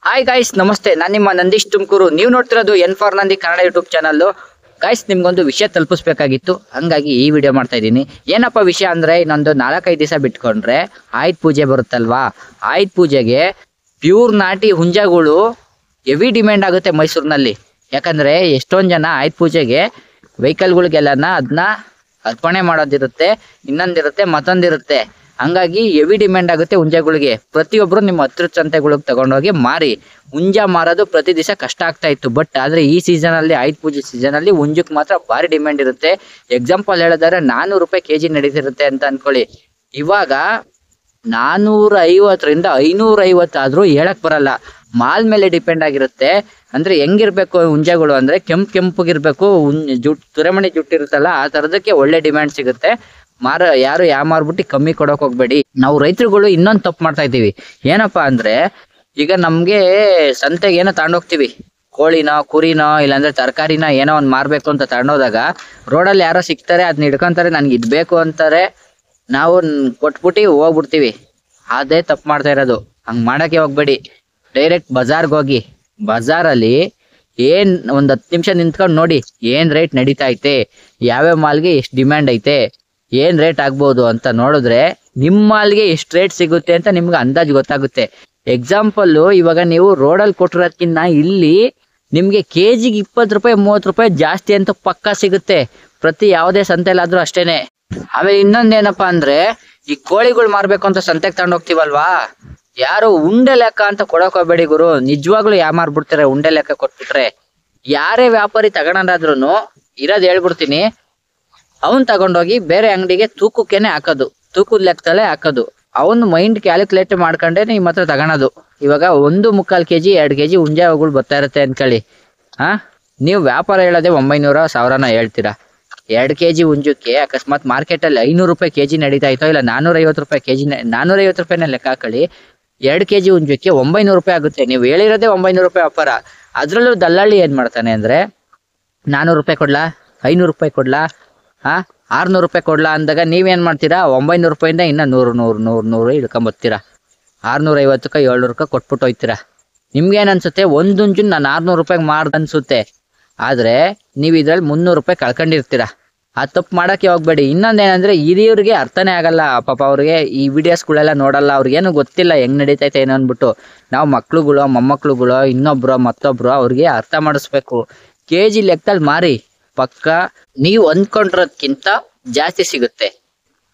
Hi guys, ನಮಸ್ತೆ. ನಾನು ನಿಮ್ಮ ನಂದೀಶ್ ತುಮಕೂರು. ನೀವು ನೋಡ್ತಿರೋದು N for Nandi Kannada YouTube channel. Guys, ನಿಮ್ಗೊಂದು ವಿಷಯ ತಲುಪಿಸ್ಬೇಕಾಗಿತ್ತು, ಹಂಗಾಗಿ ಈ ವಿಡಿಯೋ ಮಾಡ್ತಾ ಇದ್ದೀನಿ. ಏನಪ್ಪ ವಿಷಯ ಅಂದ್ರೆ, ಇನ್ನೊಂದು 4-5 ದಿವಸ ಬಿಟ್ಕೊಂಡ್ರೆ ಆಯುಧ ಪೂಜೆ ಬರುತ್ತಲ್ವಾ. ಆಯುಧ ಪೂಜೆಗೆ ಪ್ಯೂರ್ ನಾಟಿ ಹುಂಜಗಳು ಹೆವಿ ಡಿಮ್ಯಾಂಡ್ ಆಗುತ್ತೆ ಮೈಸೂರಿನಲ್ಲಿ. ಯಾಕಂದ್ರೆ ಎಷ್ಟೊಂದು ಜನ ಆಯುಧ ಪೂಜೆಗೆ ವೆಹಿಕಲ್ಗಳಿಗೆಲ್ಲನ ಅದನ್ನ ಅರ್ಪಣೆ ಮಾಡೋದಿರುತ್ತೆ, ಇನ್ನೊಂದಿರುತ್ತೆ, ಮತ್ತೊಂದಿರುತ್ತೆ. ಹಂಗಾಗಿ ಹೆವಿ ಡಿಮ್ಯಾಂಡ್ ಆಗುತ್ತೆ ಹುಂಜಗಳಿಗೆ. ಪ್ರತಿಯೊಬ್ರು ನಿಮ್ಮ ಹತ್ರ ಸಂತೆಗಳಿಗೆ ತಗೊಂಡೋಗಿ ಮಾರಿ. ಹುಂಜ ಮಾರೋದು ಪ್ರತಿ ದಿವಸ ಕಷ್ಟ ಆಗ್ತಾ ಇತ್ತು. ಬಟ್ ಆದ್ರೆ ಈ ಸೀಸನ್ ಅಲ್ಲಿ, ಆಯುಧ ಪೂಜೆ ಸೀಸನ್ ಅಲ್ಲಿ ಹುಂಜಕ್ಕೆ ಮಾತ್ರ ಭಾರಿ ಡಿಮ್ಯಾಂಡ್ ಇರುತ್ತೆ. ಎಕ್ಸಾಂಪಲ್ ಹೇಳಿದ್ರೆ 400 ರೂಪಾಯಿ ಕೆಜಿ ನಡೀತಿರುತ್ತೆ ಅಂತ ಅನ್ಕೊಳ್ಳಿ. ಇವಾಗ 450ರಿಂದ 550 ಆದ್ರೂ ಹೇಳಕ್ ಬರಲ್ಲ. ಮಾಲ್ ಮೇಲೆ ಡಿಪೆಂಡ್ ಆಗಿರುತ್ತೆ. ಅಂದ್ರೆ ಹೆಂಗಿರ್ಬೇಕು ಹುಂಜಗಳು ಅಂದ್ರೆ, ಕೆಂಪಗಿರ್ಬೇಕು. ತುರೆಮಣಿ ಜುಟ್ಟಿರುತ್ತಲ್ಲ, ಆ ತರದಕ್ಕೆ ಒಳ್ಳೆ ಡಿಮ್ಯಾಂಡ್ ಸಿಗುತ್ತೆ. ಯಾರು ಮಾರ್ಬಿಟ್ಟು ಕಮ್ಮಿ ಕೊಡೋಕೆ ಹೋಗ್ಬೇಡಿ. ನಾವು ರೈತರುಗಳು ಇನ್ನೊಂದು ತಪ್ಪು ಮಾಡ್ತಾ ಇದ್ದೀವಿ. ಏನಪ್ಪಾ ಅಂದ್ರೆ, ಈಗ ನಮ್ಗೆ ಸಂತೆಗೆ ಏನೋ ತಗೊಂಡೋಗ್ತೀವಿ, ಕೋಳಿನೋ ಕುರಿನೋ ಇಲ್ಲಾಂದ್ರೆ ತರಕಾರಿನ ಏನೋ ಒಂದು ಮಾರ್ಬೇಕು ಅಂತ ತಗೊಂಡೋದಾಗ ರೋಡಲ್ಲಿ ಯಾರೋ ಸಿಗ್ತಾರೆ, ಅದನ್ನ ಹಿಡ್ಕೊಂತಾರೆ, ನನ್ಗೆ ಇದು ಬೇಕು ಅಂತಾರೆ, ನಾವು ಕೊಟ್ಬಿಟ್ಟು ಹೋಗ್ಬಿಡ್ತೀವಿ. ಅದೇ ತಪ್ಪು ಮಾಡ್ತಾ ಇರೋದು. ಹಂಗ್ ಮಾಡಕ್ಕೆ ಹೋಗ್ಬೇಡಿ. ಡೈರೆಕ್ಟ್ ಬಜಾರ್ಗೆ ಹೋಗಿ, ಬಜಾರಲ್ಲಿ ಒಂದ್ 10 ನಿಮಿಷ ನಿಂತ್ಕೊಂಡು ನೋಡಿ ಏನ್ ರೇಟ್ ನಡೀತಾ ಐತೆ, ಯಾವ್ಯಾವ ಮಾಲ್ಗೆ ಎಷ್ಟು ಡಿಮ್ಯಾಂಡ್ ಐತೆ, ಏನ್ ರೇಟ್ ಆಗ್ಬೋದು ಅಂತ ನೋಡಿದ್ರೆ ನಿಮ್ಮ ಮಾಲ್ಗೆ ಎಷ್ಟು ರೇಟ್ ಸಿಗುತ್ತೆ ಅಂತ ನಿಮ್ಗೆ ಅಂದಾಜು ಗೊತ್ತಾಗುತ್ತೆ. ಎಕ್ಸಾಂಪಲ್, ಇವಾಗ ನೀವು ರೋಡಲ್ಲಿ ಕೊಟ್ಟಿರೋದಕ್ಕಿಂತ ಇಲ್ಲಿ ನಿಮ್ಗೆ ಕೆಜಿಗೆ 20 ರೂಪಾಯಿ 30 ರೂಪಾಯಿ ಜಾಸ್ತಿ ಅಂತ ಪಕ್ಕಾ ಸಿಗುತ್ತೆ. ಪ್ರತಿ ಯಾವುದೇ ಸಂತೆಲಾದ್ರೂ ಅಷ್ಟೇನೆ. ಆಮೇಲೆ ಇನ್ನೊಂದೇನಪ್ಪಾ ಅಂದ್ರೆ, ಈ ಕೋಳಿಗಳು ಮಾರ್ಬೇಕು ಅಂತ ಸಂತೆಗೆ ತಗೊಂಡು ಹೋಗ್ತೀವಲ್ವಾ, ಯಾರು ಉಂಡೆ ಲೆಕ್ಕ ಅಂತ ಕೊಡಕ್ ಹೋಗ್ಬೇಡಿ ಗುರು. ನಿಜವಾಗ್ಲೂ ಮಾರ್ಬಿಡ್ತಾರೆ ಉಂಡೆ ಲೆಕ್ಕ ಕೊಟ್ಬಿಟ್ರೆ. ಯಾರೇ ವ್ಯಾಪಾರಿ ತಗೊಂಡಾದ್ರೂ ಇರೋದ್ ಹೇಳ್ಬಿಡ್ತೀನಿ, ಅವನ್ ತಗೊಂಡೋಗಿ ಬೇರೆ ಅಂಗಡಿಗೆ ತೂಕಕ್ಕೇನೆ ಹಾಕೋದು, ತೂಕದ ಲೆಕ್ಕದಲ್ಲೇ ಹಾಕೋದು. ಅವನು ಮೈಂಡ್ ಕ್ಯಾಲ್ಕುಲೇಟ್ ಮಾಡ್ಕೊಂಡೆ ನಿಮ್ಮ ಹತ್ರ ತಗೊಳೋದು. ಇವಾಗ 1.25 kg 2 kg ಹುಂಜಗಳು ಬರ್ತಾ ಇರುತ್ತೆ ಅನ್ಕೊಳ್ಳಿ. ನೀವು ವ್ಯಾಪಾರ ಹೇಳೋದೇ 900 1000 ಹೇಳ್ತೀರಾ. 2 kg ಹುಂಜಕ್ಕೆ ಅಕಸ್ಮಾತ್ ಮಾರ್ಕೆಟ್ ಅಲ್ಲಿ 500 ರೂಪಾಯಿ ಕೆಜಿ ನಡೀತಾ ಇತ್ತೋ, ಇಲ್ಲ 450 ರೂಪಾಯಿ ಕೆಜಿ, 450 ರೂಪಾಯಿನ ಲೆಕ್ಕ ಹಾಕೊಳ್ಳಿ. 2 kg ಹುಂಜಕ್ಕೆ 900 ರೂಪಾಯಿ ಆಗುತ್ತೆ. ನೀವು ಹೇಳಿರೋದೇ 900 ರೂಪಾಯಿ ವ್ಯಾಪಾರ. ಅದ್ರಲ್ಲೂ ದಲ್ಲಾಳಿ ಏನ್ ಮಾಡ್ತಾನೆ ಅಂದ್ರೆ, 400 ರೂಪಾಯಿ ಕೊಡ್ಲಾ, 500 ರೂಪಾಯಿ ಕೊಡ್ಲಾ, 600 ರೂಪಾಯಿ ಕೊಡ್ಲಾ ಅಂದಾಗ ನೀವೇನ್ ಮಾಡ್ತೀರಾ, 900 ರೂಪಾಯಿಂದ ಇನ್ನ 100 ಇಳ್ಕೊಂಬತ್ತೀರಾ. 650ಕ್ಕೆ 700ಕ್ಕೆ ಕೊಟ್ಬಿಟ್ಟು ಹೋಯ್ತೀರಾ. ನಿಮ್ಗೇನ್ ಅನ್ಸುತ್ತೆ, ಒಂದುಂಜನ್ ನಾನು 600 ರೂಪಾಯಿಗೆ ಮಾರ್ದ ಅನ್ಸುತ್ತೆ. ಆದ್ರೆ ನೀವ್ ಇದ್ರಲ್ಲಿ 300 ರೂಪಾಯಿ ಕಳ್ಕೊಂಡಿರ್ತೀರಾ. ಆ ತಪ್ಪು ಮಾಡಕ್ಕೆ ಹೋಗ್ಬೇಡಿ. ಇನ್ನೊಂದೇನಂದ್ರೆ, ಹಿರಿಯವ್ರಿಗೆ ಅರ್ಥನೇ ಆಗಲ್ಲ ಪಾಪ. ಅವ್ರಿಗೆ ಈ ವಿಡಿಯೋಸ್ಗಳೆಲ್ಲ ನೋಡಲ್ಲ, ಅವ್ರಿಗೇನು ಗೊತ್ತಿಲ್ಲ ಹೆಂಗ್ ನಡೀತೈತೆ ಏನೋ ಅನ್ಬಿಟ್ಟು. ನಾವು ಮಕ್ಳುಗಳು ಮೊಮ್ಮಕ್ಳುಗಳು ಇನ್ನೊಬ್ರು ಮತ್ತೊಬ್ರು ಅವ್ರಿಗೆ ಅರ್ಥ ಮಾಡಿಸ್ಬೇಕು. ಕೆಜಿ ಲೆಕ್ಕದಲ್ಲಿ ಮಾರಿ, ಪಕ್ಕ ನೀವು ಅಂದ್ಕೊಂಡಿರೋದ್ಕಿಂತ ಜಾಸ್ತಿ ಸಿಗುತ್ತೆ.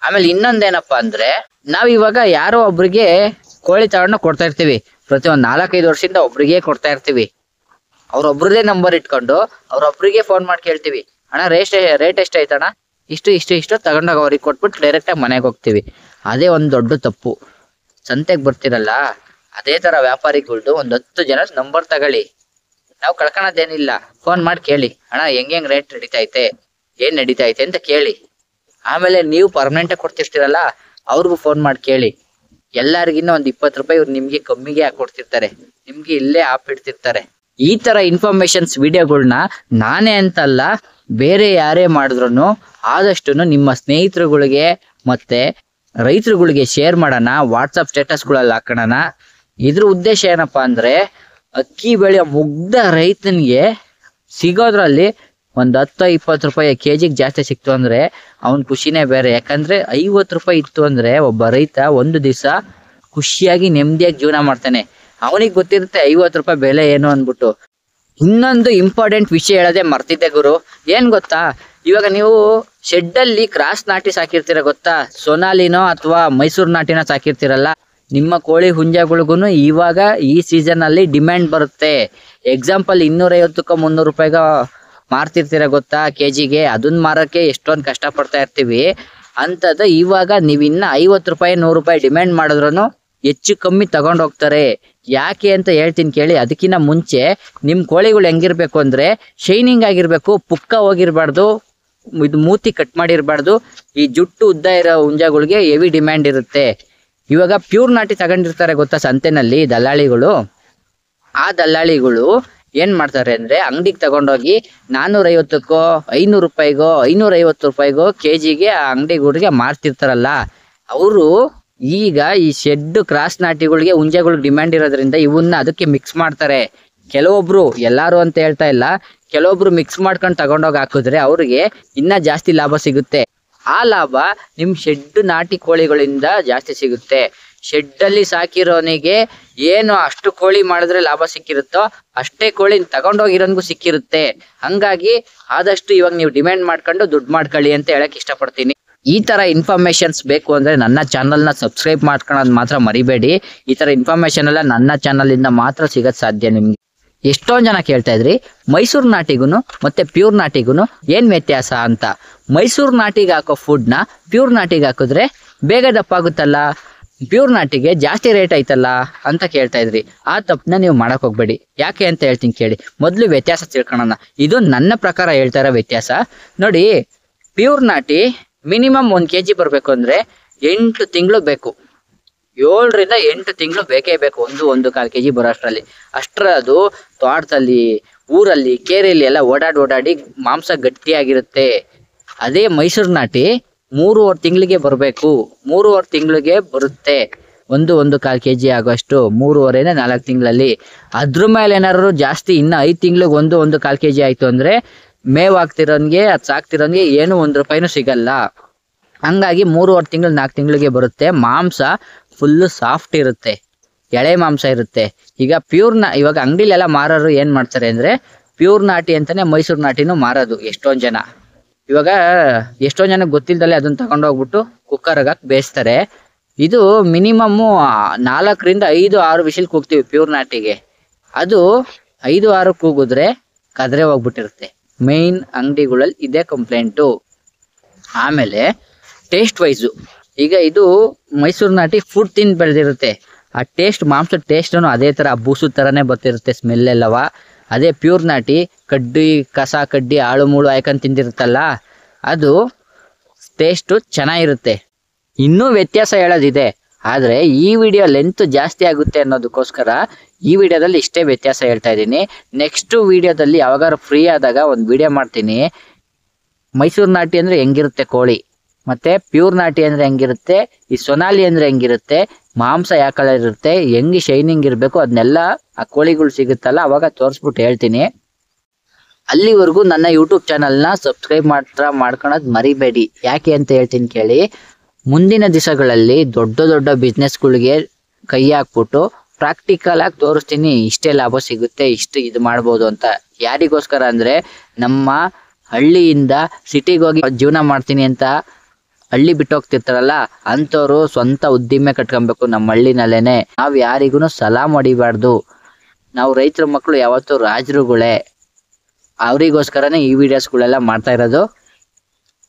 ಆಮೇಲೆ ಇನ್ನೊಂದೇನಪ್ಪಾ ಅಂದ್ರೆ, ನಾವ್ ಇವಾಗ ಯಾರೋ ಒಬ್ರಿಗೆ ಕೋಳಿ ತಗೊಂಡು ಕೊಡ್ತಾ ಇರ್ತೀವಿ. ಪ್ರತಿ ಒಂದ್ 4-5 ವರ್ಷದಿಂದ ಒಬ್ರಿಗೆ ಕೊಡ್ತಾ ಇರ್ತೀವಿ. ಅವ್ರೊಬ್ರದೇ ನಂಬರ್ ಇಟ್ಕೊಂಡು ಅವ್ರೊಬ್ರಿಗೆ ಫೋನ್ ಮಾಡಿ ಕೇಳ್ತೀವಿ, ಅಣ್ಣ ರೇಟ್ ಎಷ್ಟೈತಣ್ಣ, ಇಷ್ಟು ತಗೊಂಡಾಗ ಅವ್ರಿಗೆ ಕೊಟ್ಬಿಟ್ಟು ಡೈರೆಕ್ಟ್ ಆಗಿ ಮನೆಗೆ ಹೋಗ್ತೀವಿ. ಅದೇ ಒಂದ್ ದೊಡ್ಡ ತಪ್ಪು. ಸಂತೆಗೆ ಬರ್ತಿರಲ್ಲ, ಅದೇ ತರ ವ್ಯಾಪಾರಿಗಳ್ದು ಒಂದ್ 10 ಜನ ನಂಬರ್ ತಗೊಳ್ಳಿ. ನಾವು ಕಳ್ಕೊಳೋದೇನಿಲ್ಲ. ಫೋನ್ ಮಾಡಿ ಕೇಳಿ, ಅಣ್ಣ ಹೆಂಗ್ ರೇಟ್ ನಡೀತೈತೆ, ಏನ್ ನಡೀತೈತೆ ಅಂತ ಕೇಳಿ. ಆಮೇಲೆ ನೀವು ಪರ್ಮನೆಂಟ್ ಕೊಡ್ತಿರ್ತೀರಲ್ಲ, ಅವ್ರಿಗೂ ಫೋನ್ ಮಾಡಿ ಕೇಳಿ. ಎಲ್ಲರಿಗಿನ್ನ ಒಂದ್ 20 ರೂಪಾಯಿ ಇವ್ರು ನಿಮ್ಗೆ ಕಮ್ಮಿಗೆ ಹಾಕೊಡ್ತಿರ್ತಾರೆ, ನಿಮ್ಗೆ ಇಲ್ಲೇ ಹಾಪಿಡ್ತಿರ್ತಾರೆ. ಈ ತರ ಇನ್ಫಾರ್ಮೇಶನ್ಸ್ ವಿಡಿಯೋಗಳನ್ನ ನಾನೇ ಅಂತಲ್ಲ, ಬೇರೆ ಯಾರೇ ಮಾಡಿದ್ರು ಆದಷ್ಟು ನಿಮ್ಮ ಸ್ನೇಹಿತರುಗಳಿಗೆ ಮತ್ತೆ ರೈತರುಗಳಿಗೆ ಶೇರ್ ಮಾಡೋಣ, ವಾಟ್ಸಪ್ ಸ್ಟೇಟಸ್ಗಳಲ್ಲಿ ಹಾಕೋಣ. ಇದ್ರ ಉದ್ದೇಶ ಏನಪ್ಪಾ ಅಂದ್ರೆ, ಅಕ್ಕಿ ಬೆಳೆಯೋ ಮುಗ್ಧ ರೈತನಿಗೆ ಸಿಗೋದ್ರಲ್ಲಿ ಒಂದ್ 10-20 ರೂಪಾಯಿ ಕೆಜಿಗೆ ಜಾಸ್ತಿ ಸಿಕ್ತು ಅಂದ್ರೆ ಅವನ್ ಖುಷಿನೇ ಬೇರೆ. ಯಾಕಂದ್ರೆ 50 ರೂಪಾಯಿ ಇತ್ತು ಅಂದ್ರೆ ಒಬ್ಬ ರೈತ ಒಂದು ದಿವಸ ಖುಷಿಯಾಗಿ ನೆಮ್ಮದಿಯಾಗಿ ಜೀವನ ಮಾಡ್ತಾನೆ. ಅವನಿಗೆ ಗೊತ್ತಿರುತ್ತೆ 50 ರೂಪಾಯಿ ಬೆಲೆ ಏನು ಅನ್ಬಿಟ್ಟು. ಇನ್ನೊಂದು ಇಂಪಾರ್ಟೆಂಟ್ ವಿಷಯ ಹೇಳೋದೇ ಮರ್ತಿದ್ದೆ ಗುರು. ಏನ್ ಗೊತ್ತಾ, ಇವಾಗ ನೀವು ಶೆಡ್ ಅಲ್ಲಿ ಕ್ರಾಸ್ ನಾಟಿ ಸಾಕಿರ್ತೀರ ಗೊತ್ತಾ, ಸೊನಾಲಿನೋ ಅಥವಾ ಮೈಸೂರು ನಾಟಿನ ಸಾಕಿರ್ತೀರಲ್ಲ, ನಿಮ್ಮ ಕೋಳಿ ಹುಂಜಗಳಿಗೂ ಇವಾಗ ಈ ಸೀಸನ್ ಅಲ್ಲಿ ಡಿಮ್ಯಾಂಡ್ ಬರುತ್ತೆ. ಎಕ್ಸಾಂಪಲ್ 250ಕ್ಕೋ 300 ರೂಪಾಯಿಗ ಮಾರ್ತಿರ್ತೀರ ಗೊತ್ತಾ ಕೆಜಿಗೆ. ಅದನ್ನ ಮಾರಕ್ಕೆ ಎಷ್ಟೊಂದು ಕಷ್ಟ ಪಡ್ತಾ ಇರ್ತೀವಿ. ಅಂತದ ಇವಾಗ ನೀವ್ ಇನ್ನ 50 ರೂಪಾಯಿ 100 ರೂಪಾಯಿ ಡಿಮ್ಯಾಂಡ್ ಮಾಡಿದ್ರು ಹೆಚ್ಚು ಕಮ್ಮಿ ತಗೊಂಡ್ ಹೋಗ್ತಾರೆ. ಯಾಕೆ ಅಂತ ಹೇಳ್ತೀನಿ ಕೇಳಿ. ಅದಕ್ಕಿಂತ ಮುಂಚೆ ನಿಮ್ ಕೋಳಿಗಳು ಹೆಂಗಿರ್ಬೇಕು ಅಂದ್ರೆ, ಶೈನಿಂಗ್ ಆಗಿರ್ಬೇಕು, ಪುಕ್ಕ ಹೋಗಿರ್ಬಾರ್ದು, ಇದು ಮೂತಿ ಕಟ್ ಮಾಡಿರ್ಬಾರ್ದು. ಈ ಜುಟ್ಟು ಉದ್ದ ಇರೋ ಹುಂಜಗಳಿಗೆ ಹೆವಿ ಡಿಮ್ಯಾಂಡ್ ಇರುತ್ತೆ. ಇವಾಗ ಪ್ಯೂರ್ ನಾಟಿ ತಗೊಂಡಿರ್ತಾರೆ ಗೊತ್ತಾ ಸಂತೆನಲ್ಲಿ ದಲ್ಲಾಳಿಗಳು. ಆ ದಲ್ಲಾಳಿಗಳು ಏನ್ ಮಾಡ್ತಾರೆ ಅಂದ್ರೆ, ಅಂಗಡಿಗೆ ತಗೊಂಡೋಗಿ 450ಕ್ಕೋ 500 ರೂಪಾಯಿಗೋ 550 ರೂಪಾಯಿಗೋ ಕೆಜಿಗೆ ಆ ಅಂಗಡಿಗಳಿಗೆ ಮಾರ್ತಿರ್ತಾರಲ್ಲ, ಅವರು ಈಗ ಈ ಶೆಡ್ ಕ್ರಾಸ್ ನಾಟಿಗಳಿಗೆ ಹುಂಜೆಗಳಿಗೆ ಡಿಮ್ಯಾಂಡ್ ಇರೋದ್ರಿಂದ ಇವನ್ನ ಅದಕ್ಕೆ ಮಿಕ್ಸ್ ಮಾಡ್ತಾರೆ. ಕೆಲವೊಬ್ರು, ಎಲ್ಲಾರು ಅಂತ ಹೇಳ್ತಾ ಇಲ್ಲ, ಕೆಲವೊಬ್ರು ಮಿಕ್ಸ್ ಮಾಡ್ಕೊಂಡು ತಗೊಂಡೋಗಿ ಹಾಕಿದ್ರೆ ಅವ್ರಿಗೆ ಇನ್ನ ಜಾಸ್ತಿ ಲಾಭ ಸಿಗುತ್ತೆ. ಆ ಲಾಭ ನಿಮ್ ಶೆಡ್ ನಾಟಿ ಕೋಳಿಗಳಿಂದ ಜಾಸ್ತಿ ಸಿಗುತ್ತೆ. ಶೆಡ್ ಅಲ್ಲಿ ಸಾಕಿರೋನಿಗೆ ಏನು ಅಷ್ಟು ಕೋಳಿ ಮಾಡಿದ್ರೆ ಲಾಭ ಸಿಕ್ಕಿರುತ್ತೋ ಅಷ್ಟೇ ಕೋಳಿ ತಗೊಂಡೋಗಿರೋನ್ಗೂ ಸಿಕ್ಕಿರುತ್ತೆ. ಹಂಗಾಗಿ ಆದಷ್ಟು ಇವಾಗ ನೀವು ಡಿಮ್ಯಾಂಡ್ ಮಾಡ್ಕೊಂಡು ದುಡ್ಡು ಮಾಡ್ಕೊಳ್ಳಿ ಅಂತ ಹೇಳಕ್ ಇಷ್ಟಪಡ್ತೀನಿ. ಈ ತರ ಇನ್ಫಾರ್ಮೇಶನ್ಸ್ ಬೇಕು ಅಂದ್ರೆ ನನ್ನ ಚಾನಲ್ನ ಸಬ್ಸ್ಕ್ರೈಬ್ ಮಾಡ್ಕೊಳ್ಳೋದು ಮಾತ್ರ ಮರಿಬೇಡಿ. ಈ ತರ ಇನ್ಫಾರ್ಮೇಶನ್ ಎಲ್ಲ ನನ್ನ ಚಾನಲ್ ಇಂದ ಮಾತ್ರ ಸಿಗತ್ ಸಾಧ್ಯ ನಿಮ್ಗೆ. ಎಷ್ಟೊಂದ್ ಜನ ಕೇಳ್ತಾ ಇದ್ರಿ ಮೈಸೂರು ನಾಟಿಗೂನು ಮತ್ತೆ ಪ್ಯೂರ್ ನಾಟಿಗೂನು ಏನ್ ವ್ಯತ್ಯಾಸ ಅಂತ. ಮೈಸೂರು ನಾಟಿಗೆ ಹಾಕೋ ಫುಡ್ ನ ಪ್ಯೂರ್ ನಾಟಿಗೆ ಹಾಕಿದ್ರೆ ಬೇಗ ದಪ್ಪ ಆಗುತ್ತಲ್ಲ, ಪ್ಯೂರ್ ನಾಟಿಗೆ ಜಾಸ್ತಿ ರೇಟ್ ಐತಲ್ಲ ಅಂತ ಕೇಳ್ತಾ ಇದ್ರಿ. ಆ ತಪ್ಪನ್ನ ನೀವು ಮಾಡಕ್ ಹೋಗ್ಬೇಡಿ. ಯಾಕೆ ಅಂತ ಹೇಳ್ತೀನಿ ಕೇಳಿ. ಮೊದ್ಲು ವ್ಯತ್ಯಾಸ ತಿಳ್ಕೊಳ್ಳೋಣ. ಇದು ನನ್ನ ಪ್ರಕಾರ ಹೇಳ್ತಾ ಇರೋ ವ್ಯತ್ಯಾಸ. ನೋಡಿ, ಪ್ಯೂರ್ ನಾಟಿ ಮಿನಿಮಮ್ 1 kg ಬರ್ಬೇಕು ಅಂದ್ರೆ 8 ತಿಂಗಳು ಬೇಕು. 7 ರಿಂದ 8 ತಿಂಗಳು ಬೇಕೇ ಬೇಕು. 1.25 kg ಬರೋ ಅದು ತೋಟದಲ್ಲಿ, ಊರಲ್ಲಿ, ಕೇರಿಯಲ್ಲಿ ಎಲ್ಲ ಓಡಾಡಿ ಮಾಂಸ ಗಟ್ಟಿಯಾಗಿರುತ್ತೆ. ಅದೇ ಮೈಸೂರು ನಾಟಿ 3.5 ತಿಂಗಳಿಗೆ ಬರಬೇಕು. 3.5 ತಿಂಗಳಿಗೆ ಬರುತ್ತೆ. 1.25 kg ಆಗೋಷ್ಟು 3.5 4 ತಿಂಗಳಲ್ಲಿ. ಅದ್ರ ಮೇಲೆ ಏನಾದ್ರು ಜಾಸ್ತಿ ಇನ್ನ 5 ತಿಂಗಳಿಗೆ 1.25 kg ಆಯ್ತು ಅಂದ್ರೆ ಮೇವ್ ಆಗ್ತಿರೋನ್ಗೆ, ಅದ್ ಸಾಕ್ತಿರೋನ್ಗೆ ಏನು 1 ರೂಪಾಯಿನೂ ಸಿಗಲ್ಲ. ಹಂಗಾಗಿ 3.5 ತಿಂಗಳು 4 ತಿಂಗಳಿಗೆ ಬರುತ್ತೆ. ಮಾಂಸ ಫುಲ್ ಸಾಫ್ಟ್ ಇರುತ್ತೆ, ಎಳೆ ಮಾಂಸ ಇರುತ್ತೆ. ಈಗ ಇವಾಗ ಅಂಗಡಿಲೆಲ್ಲ ಮಾರೋರು ಏನ್ ಮಾಡ್ತಾರೆ ಅಂದ್ರೆ ಪ್ಯೂರ್ ನಾಟಿ ಅಂತಾನೆ ಮೈಸೂರು ನಾಟಿನೂ ಮಾರೋದು ಎಷ್ಟೊಂದ್ ಜನ. ಇವಾಗ ಎಷ್ಟೊಂದ್ ಜನ ಗೊತ್ತಿಲ್ದಲೆ ಅದನ್ನ ತಗೊಂಡೋಗ್ಬಿಟ್ಟು ಕುಕ್ಕರ್ಗೆ ಹಾಕಿ ಬೇಯಿಸ್ತಾರೆ. ಇದು ಮಿನಿಮಮ್ 4 ರಿಂದ 5 6 ವಿಷಲ್ ಕೂಗ್ತೀವಿ ಪ್ಯೂರ್ ನಾಟಿಗೆ. ಅದು 5 6 ಕೂಗಿದ್ರೆ ಕದ್ರೆ ಹೋಗ್ಬಿಟ್ಟಿರುತ್ತೆ. ಮೇನ್ ಅಂಗಡಿಗಳಲ್ಲಿ ಇದೇ ಕಂಪ್ಲೇಂಟು. ಆಮೇಲೆ ಟೇಸ್ಟ್ ವೈಸು, ಈಗ ಇದು ಮೈಸೂರು ನಾಟಿ ಫುಡ್ ತಿಂದು ಬೆಳೆದಿರುತ್ತೆ. ಆ ಟೇಸ್ಟ್, ಮಾಂಸದ ಟೇಸ್ಟನು ಅದೇ ತರ ಬೂಸು ತರನೇ ಬರ್ತಿರುತ್ತೆ ಸ್ಮೆಲ್ ಎಲ್ಲವ. ಅದೇ ಪ್ಯೂರ್ ನಾಟಿ ಕಸ ಕಡ್ಡಿ ಆಳು ಮೂಳು ಹಾಯ್ಕೊಂಡು ತಿಂದಿರುತ್ತಲ್ಲ, ಅದು ಟೇಸ್ಟು ಚೆನ್ನಾಗಿರುತ್ತೆ. ಇನ್ನೂ ವ್ಯತ್ಯಾಸ ಹೇಳೋದಿದೆ, ಆದ್ರೆ ಈ ವಿಡಿಯೋ ಲೆಂತ್ ಜಾಸ್ತಿ ಆಗುತ್ತೆ ಅನ್ನೋದಕ್ಕೋಸ್ಕರ ಈ ವಿಡಿಯೋದಲ್ಲಿ ಇಷ್ಟೇ ವ್ಯತ್ಯಾಸ ಹೇಳ್ತಾ ಇದ್ದೀನಿ. ನೆಕ್ಸ್ಟ್ ವಿಡಿಯೋದಲ್ಲಿ ಯಾವಾಗಾರು ಫ್ರೀ ಆದಾಗ ಒಂದು ವಿಡಿಯೋ ಮಾಡ್ತೀನಿ. ಮೈಸೂರು ನಾಟಿ ಅಂದ್ರೆ ಹೆಂಗಿರುತ್ತೆ ಕೋಳಿ, ಮತ್ತೆ ಪ್ಯೂರ್ ನಾಟಿ ಅಂದ್ರೆ ಹೆಂಗಿರುತ್ತೆ, ಈ ಸೊನಾಲಿ ಅಂದ್ರೆ ಹೆಂಗಿರುತ್ತೆ, ಮಾಂಸ ಯಾವ ಕಲರ್ ಇರುತ್ತೆ, ಹೆಂಗೆ ಶೈನಿಂಗ್ ಇರಬೇಕು, ಅದನ್ನೆಲ್ಲ ಆ ಕೋಳಿಗಳು ಸಿಗುತ್ತಲ್ಲ ಅವಾಗ ತೋರಿಸ್ಬಿಟ್ಟು ಹೇಳ್ತೀನಿ. ಅಲ್ಲಿವರೆಗೂ ನನ್ನ ಯೂಟ್ಯೂಬ್ ಚಾನಲ್ನ ಸಬ್ಸ್ಕ್ರೈಬ್ ಮಾಡ್ಕೊಳೋದು ಮರಿಬೇಡಿ. ಯಾಕೆ ಅಂತ ಹೇಳ್ತೀನಿ ಕೇಳಿ. ಮುಂದಿನ ದಿವಸಗಳಲ್ಲಿ ದೊಡ್ಡ ಬಿಸ್ನೆಸ್ಗಳಿಗೆ ಕೈ ಹಾಕ್ಬಿಟ್ಟು ಪ್ರಾಕ್ಟಿಕಲ್ ಆಗಿ ತೋರಿಸ್ತೀನಿ, ಇಷ್ಟೇ ಲಾಭ ಸಿಗುತ್ತೆ, ಇಷ್ಟು ಇದು ಮಾಡ್ಬೋದು ಅಂತ. ಯಾರಿಗೋಸ್ಕರ ಅಂದ್ರೆ ನಮ್ಮ ಹಳ್ಳಿಯಿಂದ ಸಿಟಿಗೆ ಹೋಗಿ ಜೀವನ ಮಾಡ್ತೀನಿ ಅಂತ ಹಳ್ಳಿ ಬಿಟ್ಟು ಹೋಗ್ತಿರ್ತಾರಲ್ಲ ಅಂಥವ್ರು ಸ್ವಂತ ಉದ್ದಿಮೆ ಕಟ್ಕೊಬೇಕು ನಮ್ಮ ಹಳ್ಳಿನಲ್ಲೇನೆ. ನಾವು ಯಾರಿಗೂ ಸಲಾಮ್ ಹೊಡಿಬಾರ್ದು. ನಾವು ರೈತರ ಮಕ್ಕಳು ಯಾವತ್ತೂ ರಾಜರುಗಳೇ. ಅವರಿಗೋಸ್ಕರನೇ ಈ ವಿಡಿಯೋಸ್ಗಳೆಲ್ಲ ಮಾಡ್ತಾ ಇರೋದು.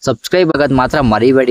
ಸಬ್ಸ್ಕ್ರೈಬ್ ಆಗೋದು ಮಾತ್ರ ಮರಿಬೇಡಿ.